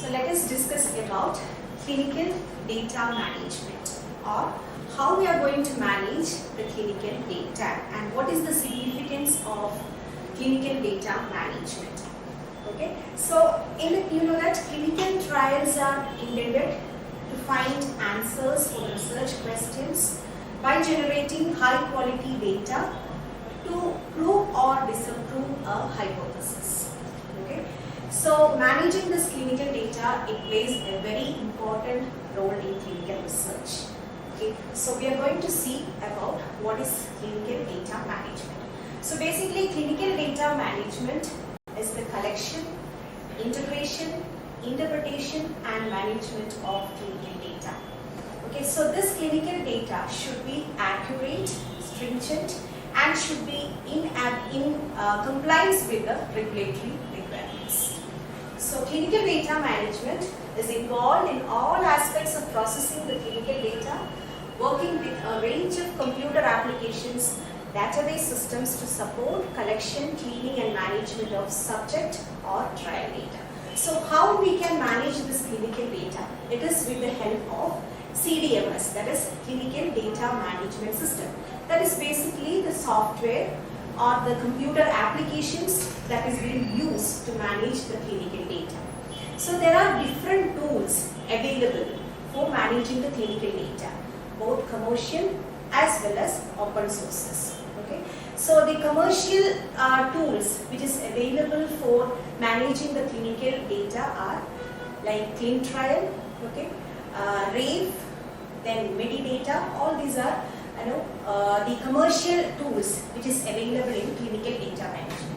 So let us discuss about clinical data management, or how we are going to manage the clinical data and what is the significance of clinical data management. Okay, so you know that clinical trials are intended to find answers for research questions by generating high quality data to prove or disapprove a hypothesis. Okay, so managing this clinical data, it plays a very important role in clinical research. Okay, so we are going to see about what is clinical data management. So basically, clinical data management is the collection, integration, interpretation and management of clinical data. Okay, so this clinical data should be accurate, stringent and should be in compliance with the regulatory requirements. So clinical data management is involved in all aspects of processing the clinical data, working with a range of computer applications, database systems to support collection, cleaning and management of subject or trial data. So how we can manage this clinical data? It is with the help of CDMS, that is Clinical Data Management System. That is basically the software or the computer applications that is being used to manage the clinical data. So there are different tools available for managing the clinical data, both commercial as well as open sources. Okay, so the commercial tools which is available for managing the clinical data are like ClinTrial, okay, Rave, then Medidata. All these are the commercial tools which is available in clinical data management.